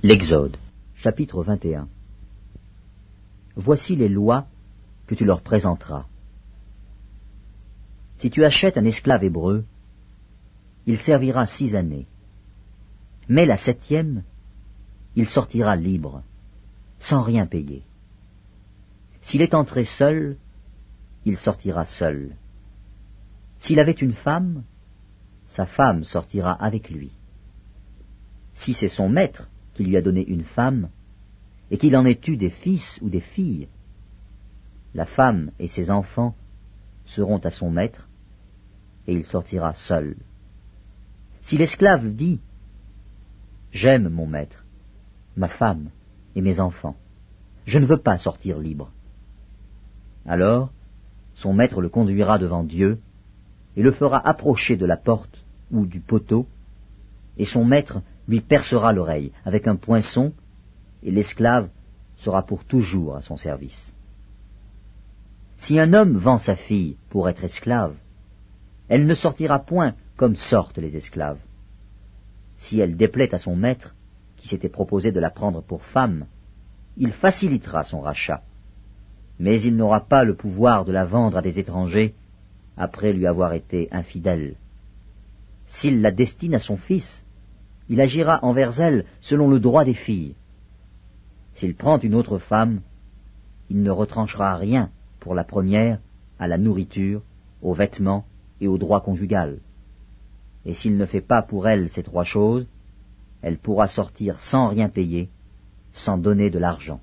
L'Exode, chapitre 21. Voici les lois que tu leur présenteras. Si tu achètes un esclave hébreu, il servira 6 années. Mais la 7e, il sortira libre, sans rien payer. S'il est entré seul, il sortira seul. S'il avait une femme, sa femme sortira avec lui. Si c'est son maître qui lui a donné une femme, et qu'il en ait eu des fils ou des filles, la femme et ses enfants seront à son maître, et il sortira seul. Si l'esclave dit « J'aime mon maître, ma femme et mes enfants, je ne veux pas sortir libre », alors son maître le conduira devant Dieu et le fera approcher de la porte ou du poteau, et son maître lui percera l'oreille avec un poinçon, et l'esclave sera pour toujours à son service. Si un homme vend sa fille pour être esclave, elle ne sortira point comme sortent les esclaves. Si elle déplaît à son maître, qui s'était proposé de la prendre pour femme, il facilitera son rachat, mais il n'aura pas le pouvoir de la vendre à des étrangers après lui avoir été infidèle. S'il la destine à son fils, il agira envers elle selon le droit des filles. S'il prend une autre femme, il ne retranchera rien pour la première à la nourriture, aux vêtements et au droit conjugal. Et s'il ne fait pas pour elle ces 3 choses, elle pourra sortir sans rien payer, sans donner de l'argent.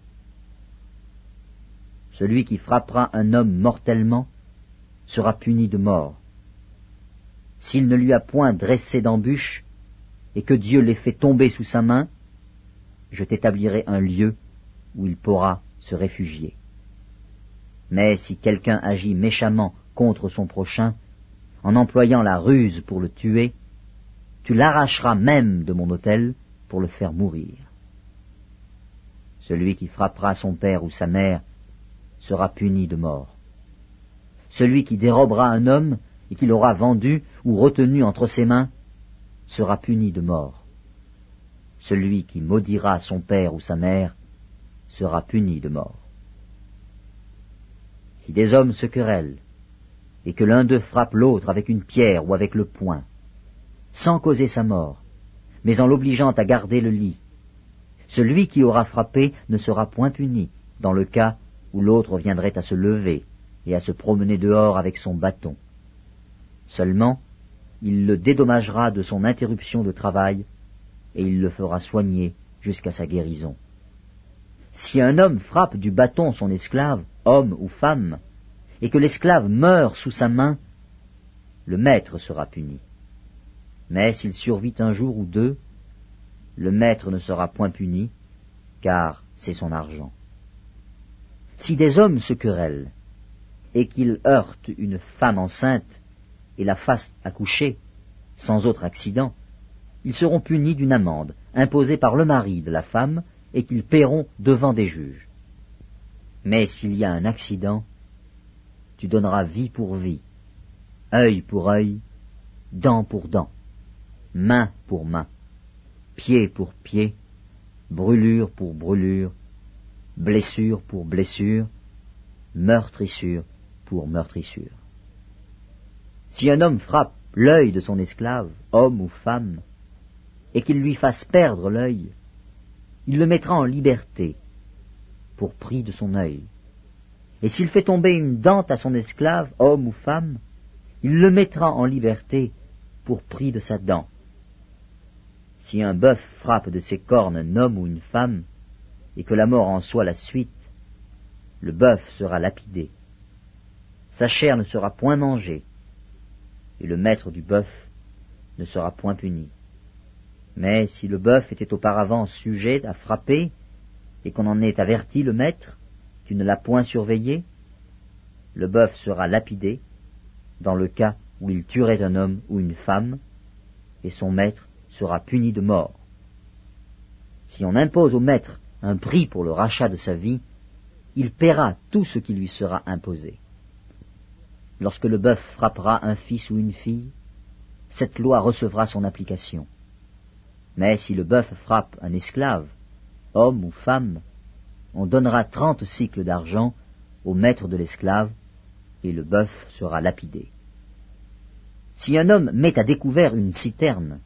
Celui qui frappera un homme mortellement sera puni de mort. S'il ne lui a point dressé d'embûche, et que Dieu l'ait fait tomber sous sa main, je t'établirai un lieu où il pourra se réfugier. Mais si quelqu'un agit méchamment contre son prochain, en employant la ruse pour le tuer, tu l'arracheras même de mon autel pour le faire mourir. Celui qui frappera son père ou sa mère sera puni de mort. Celui qui dérobera un homme et qui l'aura vendu ou retenu entre ses mains sera puni de mort. Celui qui maudira son père ou sa mère sera puni de mort. Si des hommes se querellent, et que l'un d'eux frappe l'autre avec une pierre ou avec le poing, sans causer sa mort, mais en l'obligeant à garder le lit, celui qui aura frappé ne sera point puni, dans le cas où l'autre viendrait à se lever et à se promener dehors avec son bâton. Seulement, il le dédommagera de son interruption de travail, et il le fera soigner jusqu'à sa guérison. Si un homme frappe du bâton son esclave, homme ou femme, et que l'esclave meurt sous sa main, le maître sera puni. Mais s'il survit un jour ou 2, le maître ne sera point puni, car c'est son argent. Si des hommes se querellent, et qu'ils heurtent une femme enceinte, et la fassent accoucher, sans autre accident, ils seront punis d'une amende imposée par le mari de la femme et qu'ils paieront devant des juges. Mais s'il y a un accident, tu donneras vie pour vie, œil pour œil, dent pour dent, main pour main, pied pour pied, brûlure pour brûlure, blessure pour blessure, meurtrissure pour meurtrissure. Si un homme frappe l'œil de son esclave, homme ou femme, et qu'il lui fasse perdre l'œil, il le mettra en liberté pour prix de son œil. Et s'il fait tomber une dent à son esclave, homme ou femme, il le mettra en liberté pour prix de sa dent. Si un bœuf frappe de ses cornes un homme ou une femme, et que la mort en soit la suite, le bœuf sera lapidé. Sa chair ne sera point mangée, et le maître du bœuf ne sera point puni. Mais si le bœuf était auparavant sujet à frapper, et qu'on en ait averti le maître, tu ne l'as point surveillé, le bœuf sera lapidé, dans le cas où il tuerait un homme ou une femme, et son maître sera puni de mort. Si on impose au maître un prix pour le rachat de sa vie, il paiera tout ce qui lui sera imposé. Lorsque le bœuf frappera un fils ou une fille, cette loi recevra son application. Mais si le bœuf frappe un esclave, homme ou femme, on donnera 30 sicles d'argent au maître de l'esclave, et le bœuf sera lapidé. Si un homme met à découvert une citerne,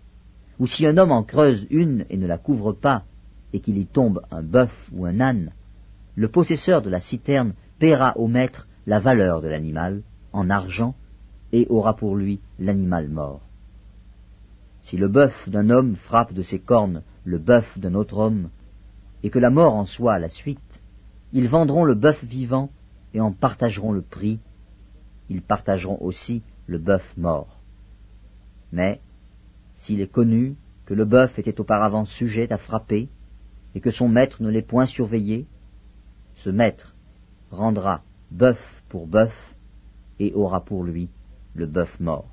ou si un homme en creuse une et ne la couvre pas, et qu'il y tombe un bœuf ou un âne, le possesseur de la citerne paiera au maître la valeur de l'animal, en argent, et aura pour lui l'animal mort. Si le bœuf d'un homme frappe de ses cornes le bœuf d'un autre homme, et que la mort en soit la suite, ils vendront le bœuf vivant et en partageront le prix, ils partageront aussi le bœuf mort. Mais, s'il est connu que le bœuf était auparavant sujet à frapper, et que son maître ne l'ait point surveillé, ce maître rendra bœuf pour bœuf, et aura pour lui le bœuf mort.